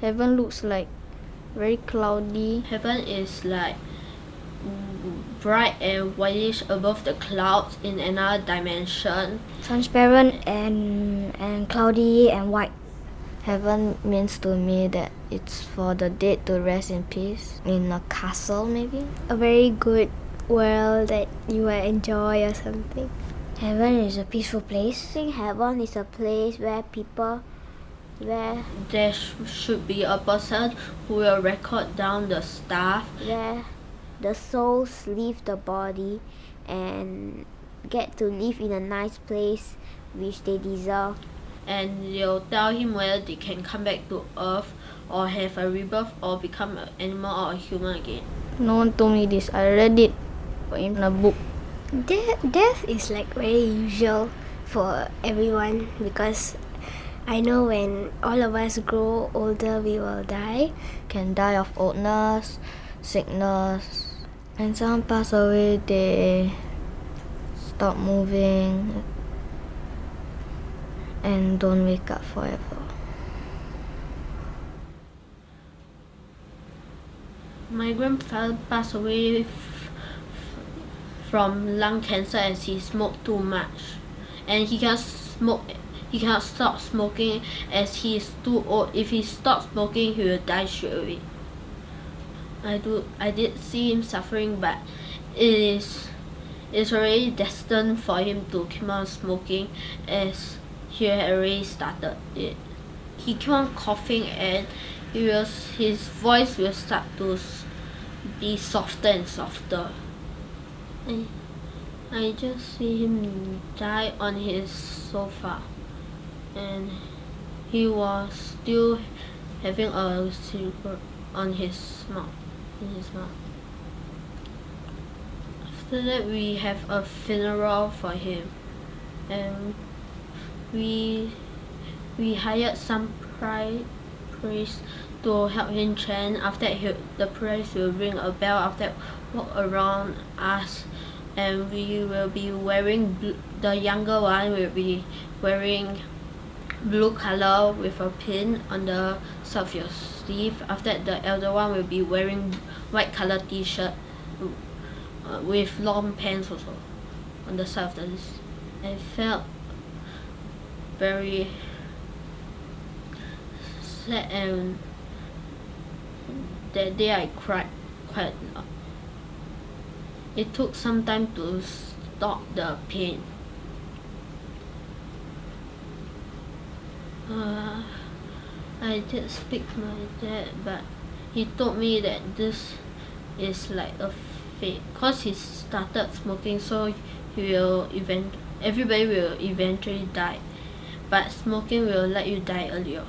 Heaven looks like very cloudy. Heaven is like bright and whitish above the clouds in another dimension. Transparent and cloudy and white. Heaven means to me that it's for the dead to rest in peace in a castle, maybe. A very good world that you will enjoy or something. Heaven is a peaceful place. I think heaven is a place where there should be a person who will record down the stuff, where the souls leave the body and get to live in a nice place which they deserve. and they'll tell him whether they can come back to earth or have a rebirth or become an animal or a human again. No one told me this. I read it in a book. Death is like very usual for everyone, because I know when all of us grow older, we will die. Can die of oldness, sickness, and some pass away, they stop moving and don't wake up forever. My grandfather passed away from lung cancer as he smoked too much, and he cannot stop smoking as he is too old. If he stops smoking, he will die straight away. I did see him suffering, but it's already destined for him to keep on smoking as he had already started it. He kept on coughing and his voice will start to be softer and softer. I just see him die on his sofa, and he was still having a cigarette on his mouth. After that, we have a funeral for him, and we hired some priest to help him chant. After that, the priest will ring a bell. After that, walk around us, and we will be wearing the younger one will be wearing blue color with a pin on the side of your sleeve. After that, the elder one will be wearing white color t-shirt with long pants also on the side of the list. I felt very sad, and that day I cried quite a lot. It took some time to stop the pain. I did speak to my dad, but he told me that this is like a fate, cause he started smoking, so everybody will eventually die, but smoking will let you die earlier.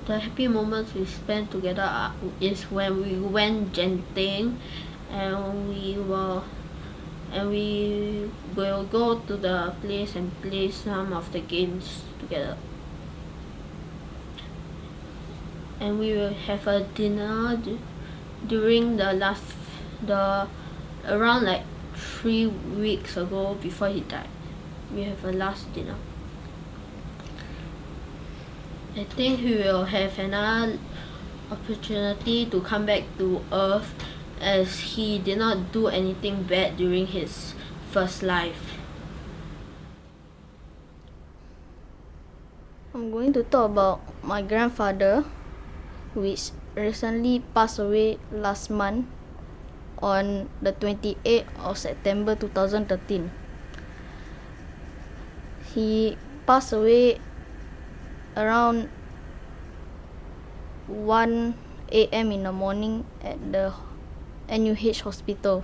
The happy moments we spent together is when we went Datang, and we will go to the place and play some of the games together. And we will have a dinner during around like 3 weeks ago before he died. We have a last dinner. I think he will have another opportunity to come back to Earth, as he did not do anything bad during his first life. I'm going to talk about my grandfather, which recently passed away last month on the 28th of September 2013. He passed away around 1 a.m. in the morning at the NUH hospital.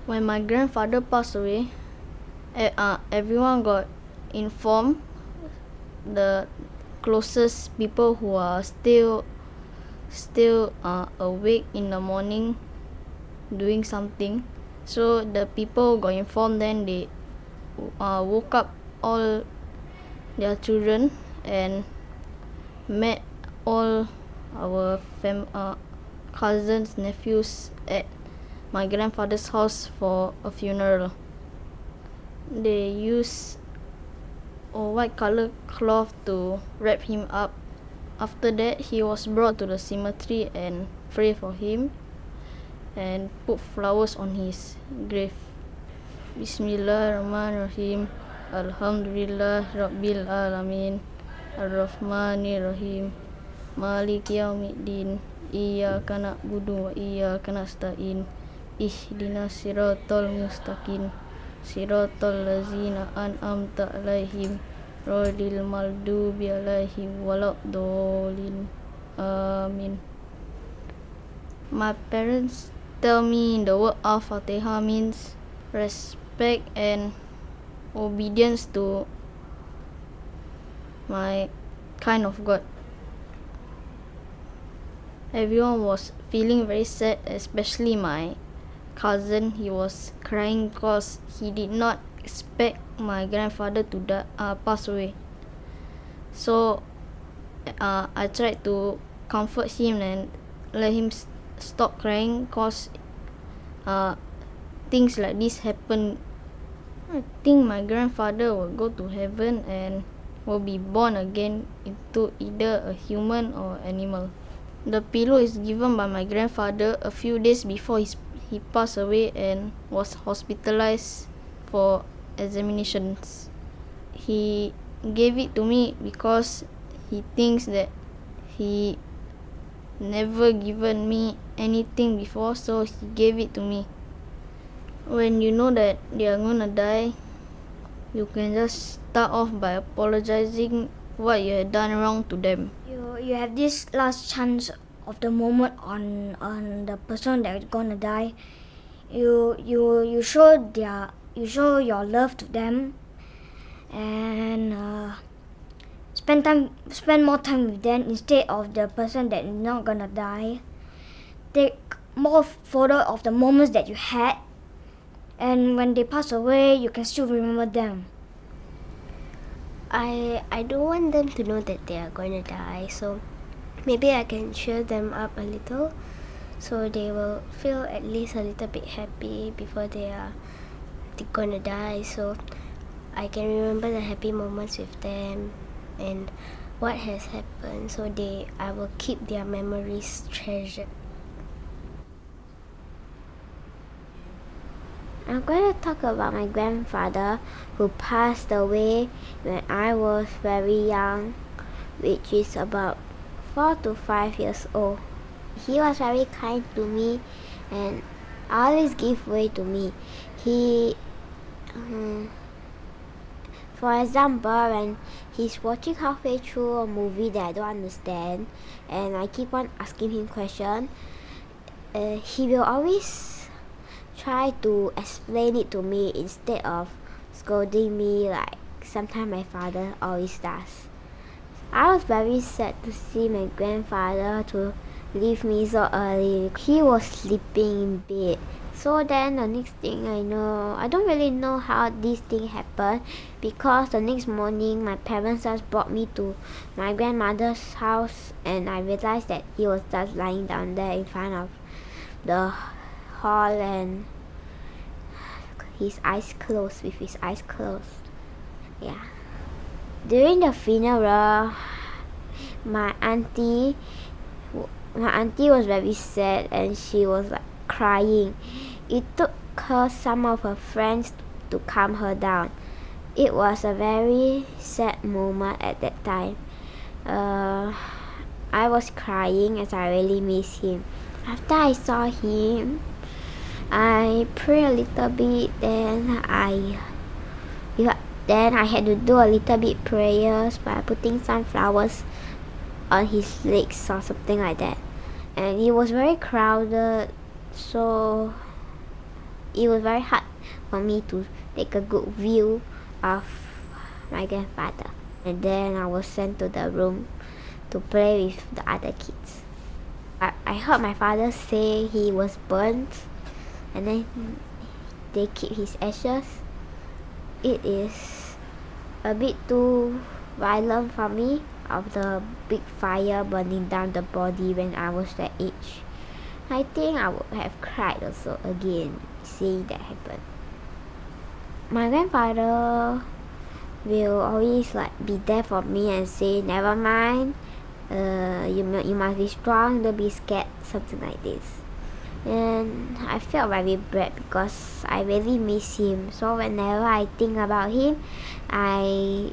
When my grandfather passed away, everyone got informed. The closest people who are still awake in the morning doing something, so the people got informed. Then they woke up all their children and met all our cousins, nephews at my grandfather's house for a funeral. They used a white color cloth to wrap him up After that, he was brought to the cemetery and pray for him and put flowers on his grave. Bismillahirrahmanirrahim. Alhamdulillah Rabbil Alamin. Ar-Rahmanir-Rahim. Maliki Yaumiddin. Iyyaka na'budu wa iyyaka nasta'in. Ihdinas siratal mustaqim. Siratal ladzina an'amta 'alaihim ghairil maghdubi 'alaihim waladdallin. Amin. My parents tell me the word Al-Fatiha means respect and obedience to my kind of God. Everyone was feeling very sad, especially my cousin. He was crying because he did not expect my grandfather to pass away. So I tried to comfort him and let him stop crying because things like this happen. I think my grandfather will go to heaven and will be born again into either a human or animal. The pillow is given by my grandfather a few days before he passed away and was hospitalized for examinations. He gave it to me because he thinks that he never given me anything before, so he gave it to me. When you know that they are gonna die, you can just start off by apologizing what you had done wrong to them. You have this last chance of the moment on the person that is gonna die. You show your love to them and spend more time with them instead of the person that is not gonna die. Take more photo of the moments that you had, and when they pass away, you can still remember them. I don't want them to know that they are going to die, so maybe I can cheer them up a little so they will feel at least a little bit happy before they're going to die, so I can remember the happy moments with them and what has happened, so I will keep their memories treasured. I'm going to talk about my grandfather who passed away when I was very young, which is about 4 to 5 years old. He was very kind to me and always give way to me. For example, when he's watching halfway through a movie that I don't understand and I keep on asking him questions, he will always try to explain it to me instead of scolding me like sometimes my father always does. I was very sad to see my grandfather to leave me so early. He was sleeping in bed. So then the next thing I know, I don't really know how this thing happened, because the next morning my parents just brought me to my grandmother's house and I realized that he was just lying down there in front of the hall and with his eyes closed. Yeah. During the funeral, my auntie was very sad and she was like crying. It took her some of her friends to calm her down. It was a very sad moment at that time. I was crying as I really miss him. After I saw him, I prayed a little bit, then I had to do a little bit prayers by putting some flowers on his legs or something like that. And it was very crowded, so it was very hard for me to take a good view of my grandfather. And then I was sent to the room to play with the other kids. I heard my father say he was burnt and then they keep his ashes. It is a bit too violent for me, of the big fire burning down the body when I was that age. I think I would have cried also again seeing that happen. My grandfather will always be there for me and say, never mind, you must be strong, don't be scared, something like this. And I felt very bad because I really miss him. So whenever I think about him, I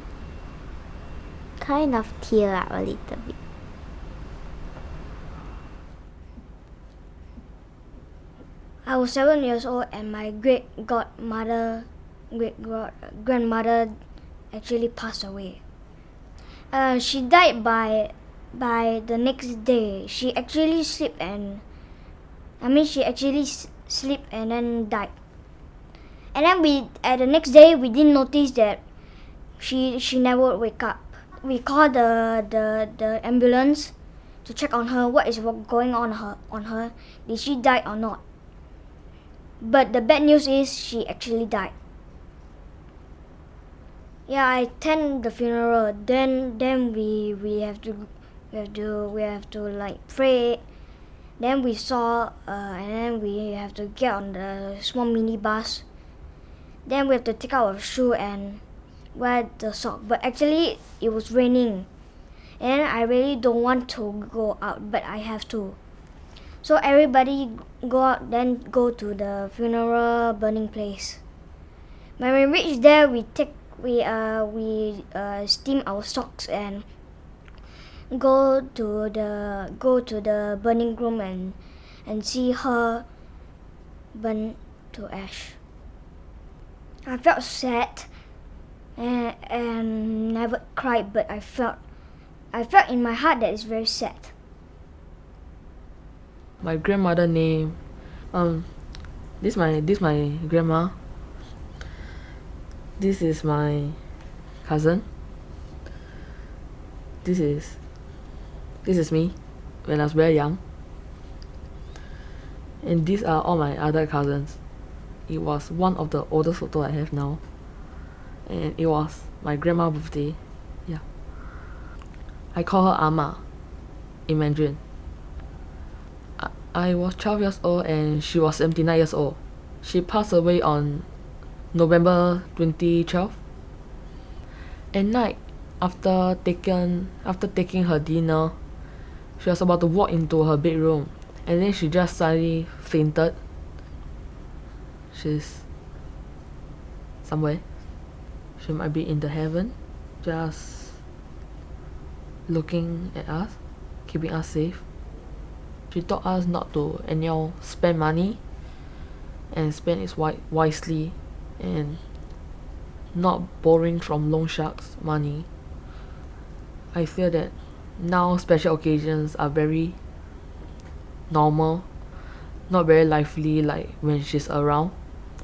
kind of tear up a little bit. I was 7 years old and my grandmother actually passed away. She died by the next day. She actually slept and then died. And then the next day we didn't notice that she never wake up. We called the ambulance to check on her, what is going on her. Did she die or not? But the bad news is she actually died. Yeah, I attend the funeral. Then we have to like pray. Then we saw and then we have to get on the small mini bus. Then we have to take out our shoe and wear the sock. But actually it was raining, and I really don't want to go out, but I have to. So everybody go out, then go to the funeral burning place. When we reach there, we steam our socks and go to the burning room and see her burn to ash. I felt sad and never cried, but I felt in my heart that it's very sad. My grandmother name, this my grandma. This is my cousin. This is me when I was very young. And these are all my other cousins. It was one of the oldest photo I have now, and it was my grandma's birthday. Yeah, I call her Ama in Mandarin. I was 12 years old and she was 79 years old. She passed away on November 2012. At night, after taking her dinner, she was about to walk into her bedroom, and then she just suddenly fainted. She's somewhere. She might be in the heaven, just looking at us, keeping us safe. She taught us not to anyhow spend money and spend it wisely, and not borrowing from loan sharks money. I feel that now special occasions are very normal, not very lively like when she's around.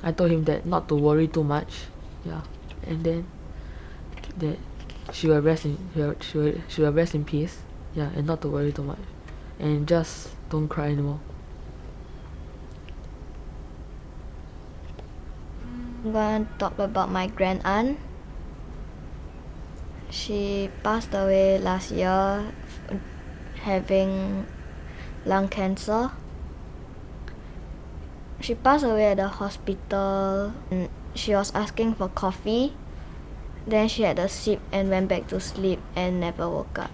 I told him that not to worry too much, yeah, and then that she will rest in peace, yeah, and not to worry too much, and just don't cry anymore. I'm going to talk about my grand aunt. She passed away last year having lung cancer. She passed away at the hospital and she was asking for coffee. Then she had a sip and went back to sleep and never woke up.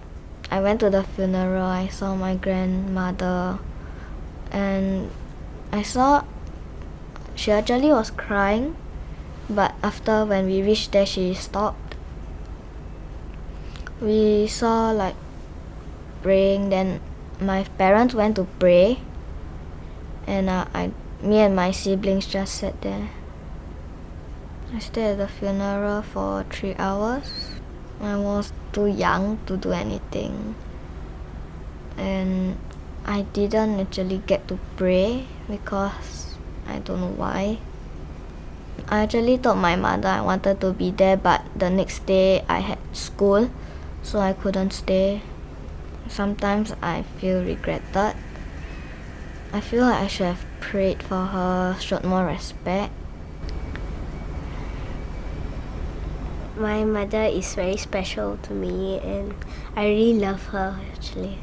I went to the funeral. I saw my grandmother and I saw she actually was crying, but after when we reached there she stopped. We saw like praying, then my parents went to pray and me and my siblings just sat there. I stayed at the funeral for 3 hours. I was too young to do anything and I didn't actually get to pray because I don't know why. I actually told my mother I wanted to be there, but the next day I had school, so I couldn't stay. Sometimes I feel regretted. I feel like I should have prayed for her, showed more respect. My mother is very special to me and I really love her actually.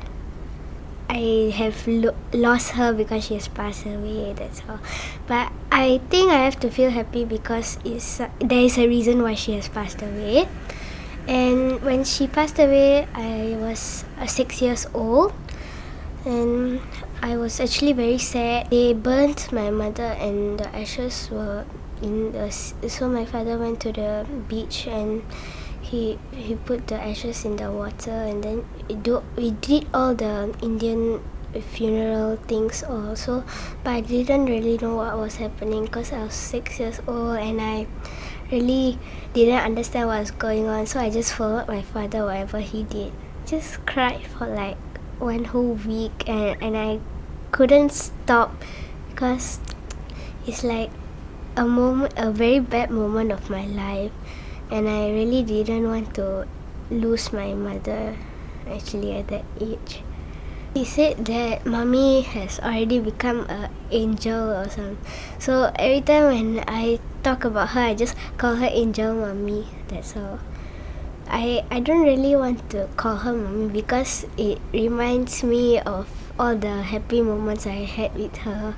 I have lost her because she has passed away, that's all. But I think I have to feel happy because there is a reason why she has passed away. And when she passed away, I was 6 years old, and I was actually very sad. They burnt my mother, and the ashes were in the so my father went to the beach and he put the ashes in the water, and then we did all the Indian funeral things also, but I didn't really know what was happening because I was 6 years old and I really didn't understand what was going on. So I just followed my father whatever he did. Just cried for like 1 whole week, and I couldn't stop because it's like a very bad moment of my life, and I really didn't want to lose my mother actually at that age. He said that mommy has already become an angel or something. So every time when I talk about her, I just call her Angel Mommy. That's all. I don't really want to call her mommy because it reminds me of all the happy moments I had with her.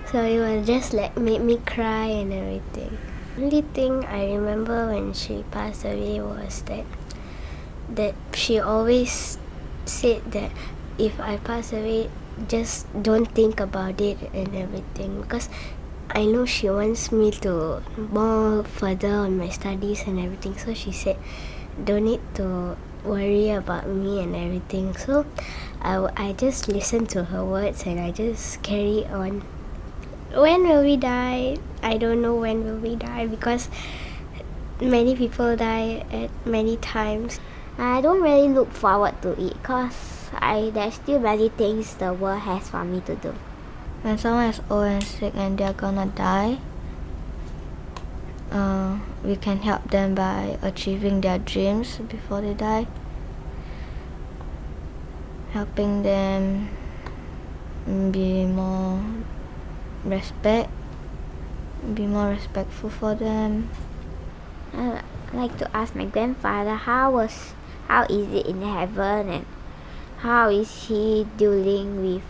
So it will just like make me cry and everything. Only thing I remember when she passed away was that she always said that if I pass away, just don't think about it and everything, because I know she wants me to more further on my studies and everything. So she said don't need to worry about me and everything. So I just listen to her words and I just carry on. When will we die? I don't know when will we die because many people die at many times. I don't really look forward to it because there's still many things the world has for me to do. When someone is old and sick and they're gonna die, we can help them by achieving their dreams before they die. Helping them be more respectful for them. I like to ask my grandfather how is it in heaven and how is he dealing with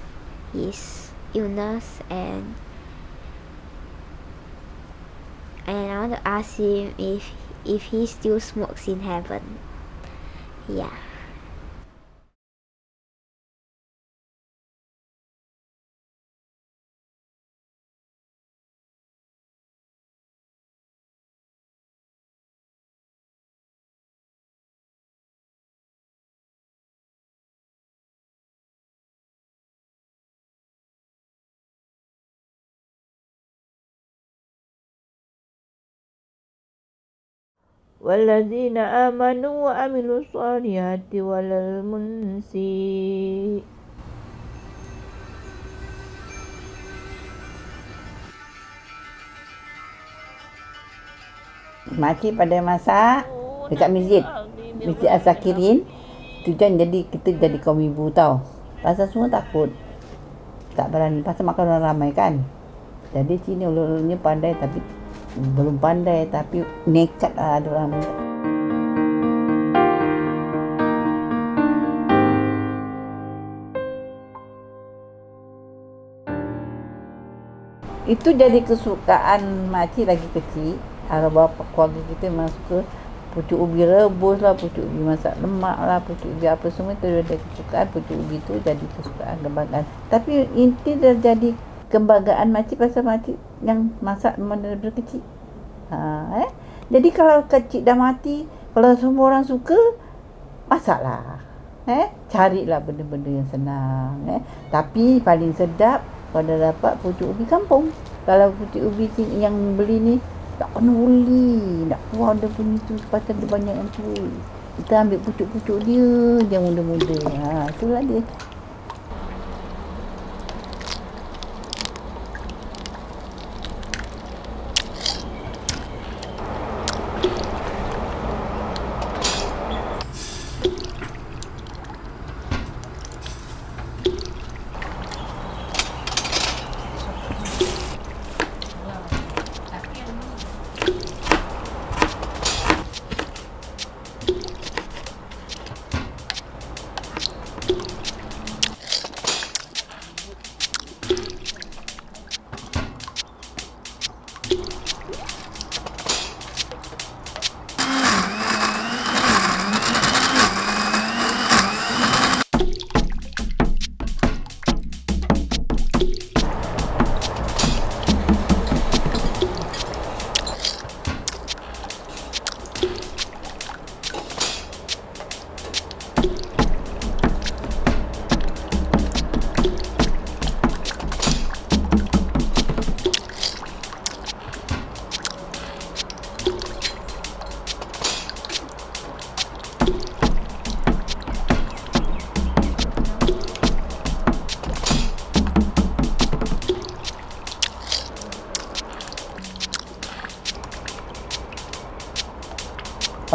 his illness, and I want to ask him if he still smokes in heaven. Yeah. والذين آمنوا وعملوا الصالحات ولا المنسي. Makcik pada masak dekat masjid Asakirin tu kan, jadi kita jadi kaum ibu tau. Pasal semua takut, tak berani pasal makan orang ramai kan. Jadi sini ulun-ulunnya pandai tapi belum pandai, tapi nekat lah ada orang. Itu jadi kesukaan makcik lagi kecil. Arah bapa keluarga kita memang suka pucuk ubi rebus lah, pucuk ubi masak lemak lah, pucuk ubi apa semua tu ada kesukaan. Pucuk ubi tu jadi kesukaan, kebanggaan. Tapi inti dah jadi kebanggaan makcik pasal makcik yang masak memang daripada kecil. Jadi kalau kecil dah mati, kalau semua orang suka, masaklah. Carilah benda-benda yang senang. Tapi paling sedap kalau dah dapat pucuk ubi kampung. Kalau pucuk ubi yang beli ni tak kena beli, nak buang dia punya tu pasal dia banyak yang tu. Kita ambil pucuk-pucuk dia yang muda-muda. Itulah dia.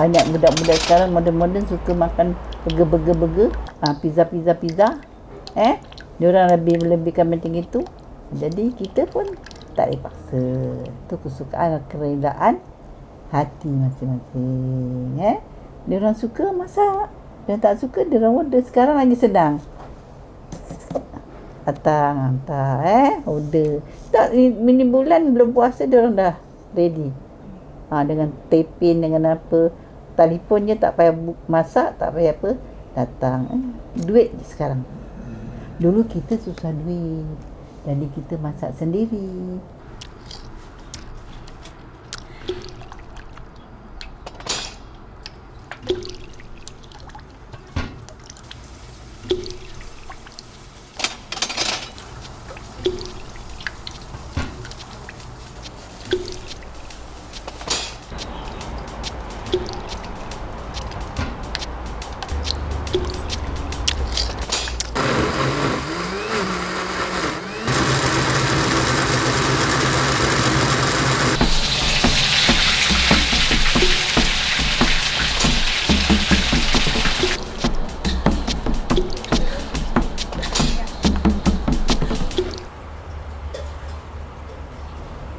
Banyak budak-budak sekarang moden-moden suka makan burger. Pizza. Diorang lebih-lebihkan macam itu. Jadi kita pun tak boleh paksa. Itu kesukaan, keredaan hati masing-masing. Diorang suka masak. Diorang tak suka, diorang order. Sekarang lagi sedang. Datang, hantar, order. Tak, mini bulan belum puasa diorang dah ready. Dengan tapin, dengan apa. Telefon je tak payah masak, tak payah apa. Datang. Duit je sekarang. Dulu kita susah duit. Jadi kita masak sendiri.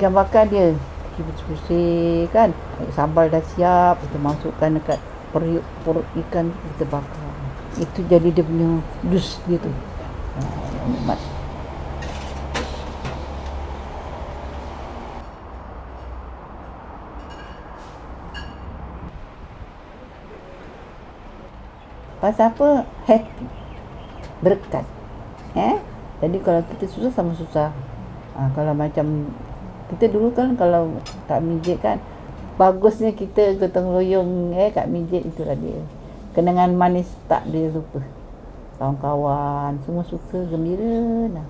Ikan bakar dia pusing kan, sambal dah siap, kita masukkan dekat perut ikan, kita bakar. Itu jadi dia punya dus dia tu. Nikmat. Pasal apa? Happy, berkat. Jadi kalau kita susah sama susah. Kalau macam kita dulu kan, kalau kat masjid kan, bagusnya kita gotong royong kat masjid, itulah dia. Kenangan manis tak dia lupa. Kawan-kawan semua suka, gembira lah.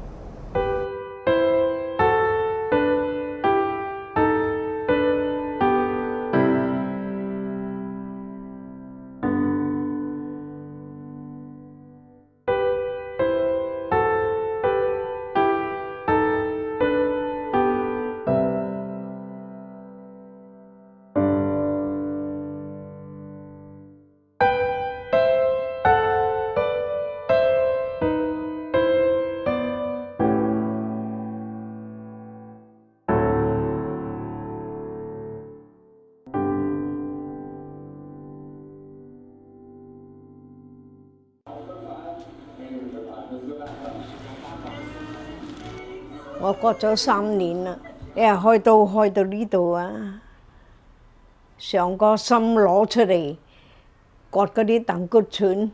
我割咗3年啦，你係開到呢度啊！上個心攞出嚟割嗰啲膽骨串，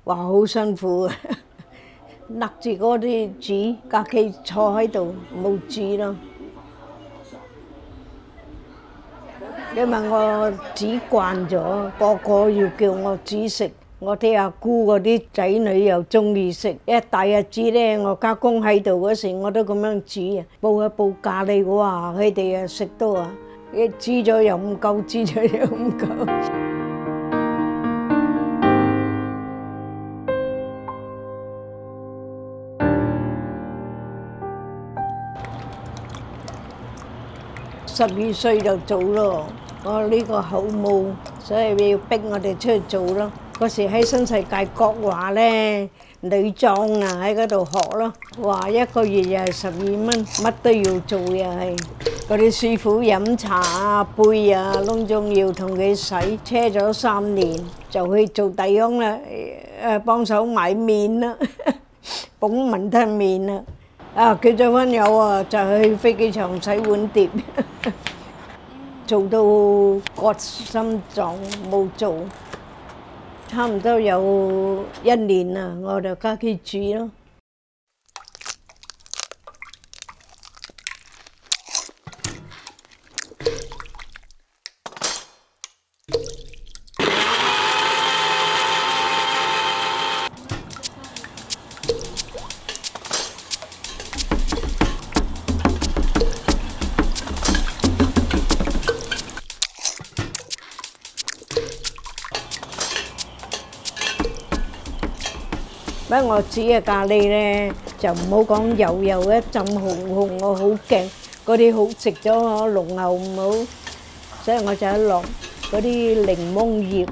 哇好辛苦啊！勒住嗰啲紙，隔企坐喺度冇紙咯。因為我紙慣咗，個個要叫我紙食。我啲阿姑嗰啲仔女又中意食，一大日子咧，我家公喺度嗰時，我都咁樣煮煲一煲咖喱，哇！佢哋啊食到啊，煮咗又唔夠，煮咗又唔夠。12歲就做咯，我呢個口冇，所以要逼我哋出去做咯。嗰時喺新世界國華咧，女裝啊喺嗰度學咯，哇1個月又係12蚊，乜都要做又係。嗰啲師傅飲茶啊、杯啊，窿中要同佢洗，車咗3年就去做弟兄啦，幫手買麵啦，捧雲吞麵啦。結咗婚有啊，就去飛機場洗碗碟，做到割心臟冇做。差唔多有1年啦，我就家己煮咯。不過我煮嘅咖喱咧，就唔好講油一浸紅，我好驚嗰啲好食咗濃厚唔好，所以我就一落嗰啲檸檬葉，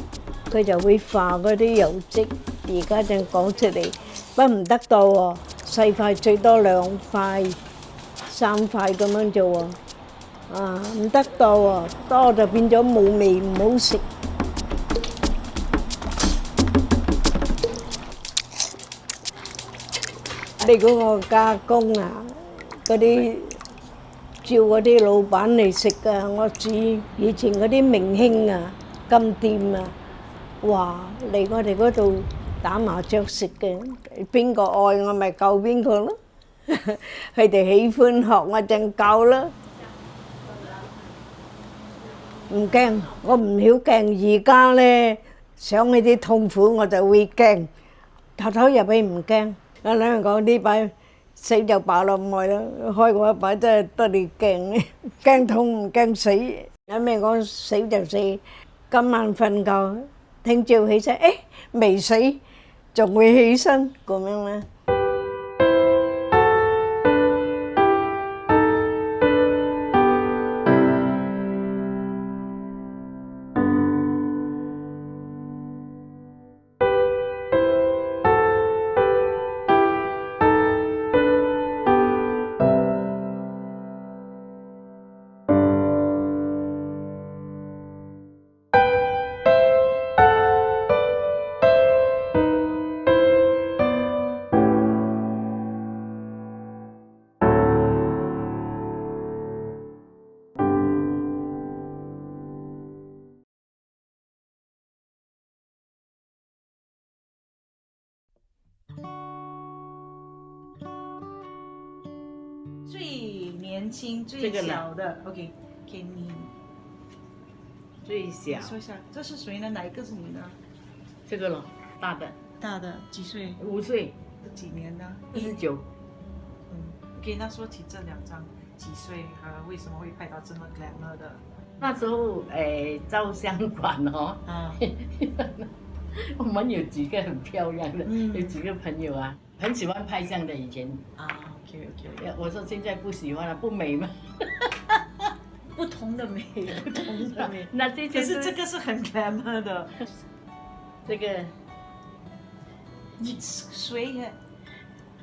佢就會化嗰啲油漬。而家正講出嚟，不過唔得多喎，細塊最多2塊、3塊咁樣做喎。唔得多喎，多就變咗冇味，唔好食。你嗰個加工啊，嗰啲照嗰啲老闆嚟食㗎，我知以前嗰啲明星啊、金店啊，哇嚟我哋嗰度打麻雀食嘅，邊個愛我咪教邊個咯，佢哋喜歡學我就教啦。唔驚，我唔曉驚。而家咧想起啲痛苦我就會驚，頭入去唔驚。我兩個講呢擺死就飽啦，唔愛啦，開過一擺真係得你驚，驚痛唔驚死。有咩講死就死，今晚瞓覺，聽朝起身，未死，仲會起身咁樣咧。最年轻、最小的 ，OK， 给你最小。说一下，这是谁呢？哪一个是你呢？这个咯，大的。大的几岁？5岁。几年呢19。OK， 那说起这2张几岁和为什么会拍到这么 glamour 的？那时候照相馆哦，我们有几个很漂亮的，有几个朋友啊，很喜欢拍相的以前。OK， 我说现在不喜欢了，不美吗？不同的美，不同的美。那这些可是这个是很 glamour 的。这个你谁呀？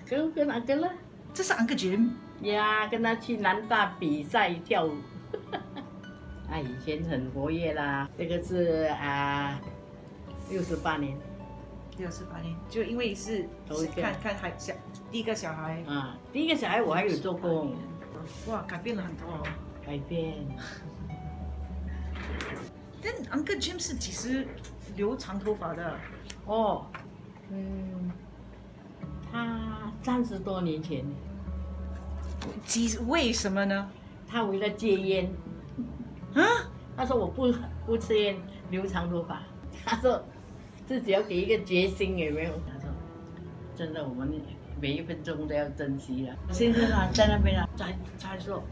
跟哪个了？这是 Uncle Jim 呀，跟他去南大比赛跳舞。以前很活跃啦。这个是68年。68年，就因为是看还小第一个小孩第一个小孩我还有做工。哇，改变了很多哦。改变。但 Uncle Jim 是几时留长头发的？他30多年前。为什么呢？他为了戒烟。他说我不吃烟，留长头发。他说自己要给一个决心，有没有？他说真的，我们每一分钟都要珍惜了。先生在那边他说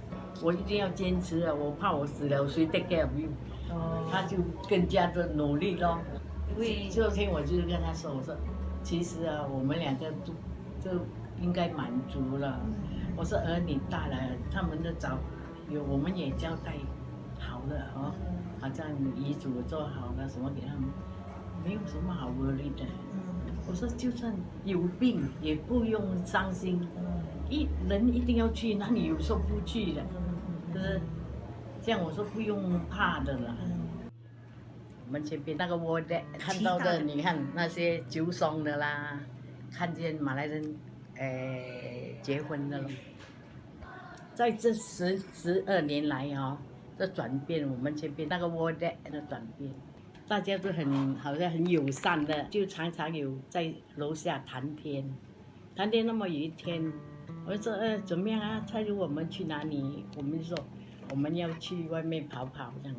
我一定要坚持了，我怕我死了谁 take care of you？他就更加的努力咯。因为昨天我就跟他说，我说其实我们2个都应该满足了。我说儿女大了，他们的我们也交代好了哦，好像遗嘱做好了，什么给他们，没有什么好 worry 的。我说就算有病也不用伤心，人一定要去，哪里有说不去的，是不是？这样我说不用怕的了。我们前边那个窝的看到的，你看那些酒商的啦，看见马来人结婚的了。在这12年来这转变，我们前边那个窝的转变，大家都好像很友善的，就常常有在楼下谈天。那么有一天，我说怎么样啊？他如我们去哪里？我们说我们要去外面跑跑这样。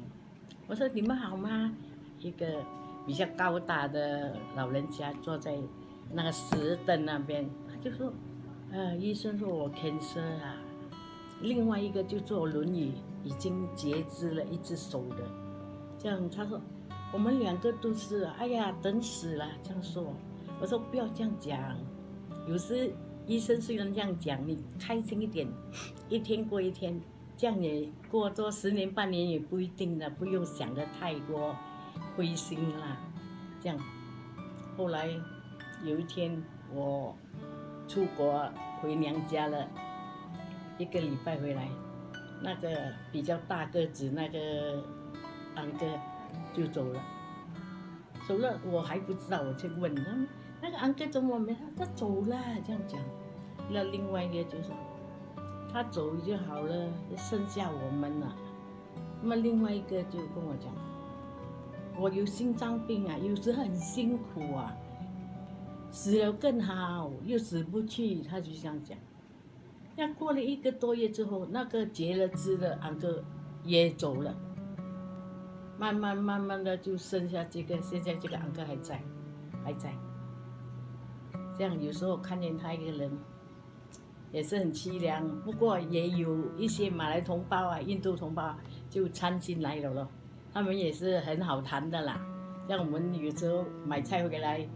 我说你们好吗？一个比较高大的老人家坐在那个石凳那边，他就说，医生说我 cancer 啊。另外一个就坐轮椅，已经截肢了一只手的，这样他说我们2个都是，哎呀等死了这样说。我说不要这样讲，有时医生虽然这样讲，你开心一点，一天过一天，这样也过多10年半年也不一定的，不用想得太过灰心啦。这样，后来有一天我出国回娘家了，1个礼拜回来，那个比较大个子那个安哥就走了。走了，我还不知道，我就问他们那个安哥怎么没？他走了，这样讲。那另外一个就说他走就好了，剩下我们了。那么另外一个就跟我讲，我有心脏病啊，有时很辛苦啊，死了更好，又死不去，他就这样讲。那过了1个多月之后，那个结了枝的安哥也走了。慢慢的就剩下这个，现在这个安哥还在。这样有时候看见他一个人，也是很凄凉。不过也有一些马来同胞啊、印度同胞啊就参进来了咯，他们也是很好谈的啦。像我们有时候买菜回来，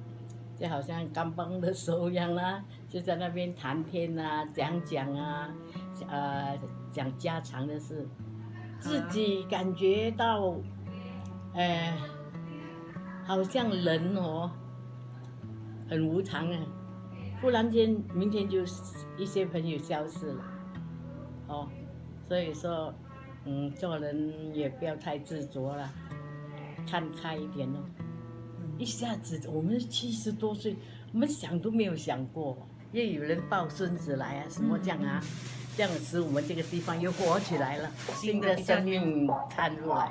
就好像刚帮的时候一样啦，就在那边谈天啊、讲啊，讲家常的事，自己感觉到。好像人哦，很无常啊！忽然间，明天就一些朋友消失了，哦，所以说，做人也不要太执着了，看开一点哦。一下子我们70多岁，我们想都没有想过，又有人抱孙子来啊，什么这样啊，这样使我们这个地方又活起来了，新的生命掺入来。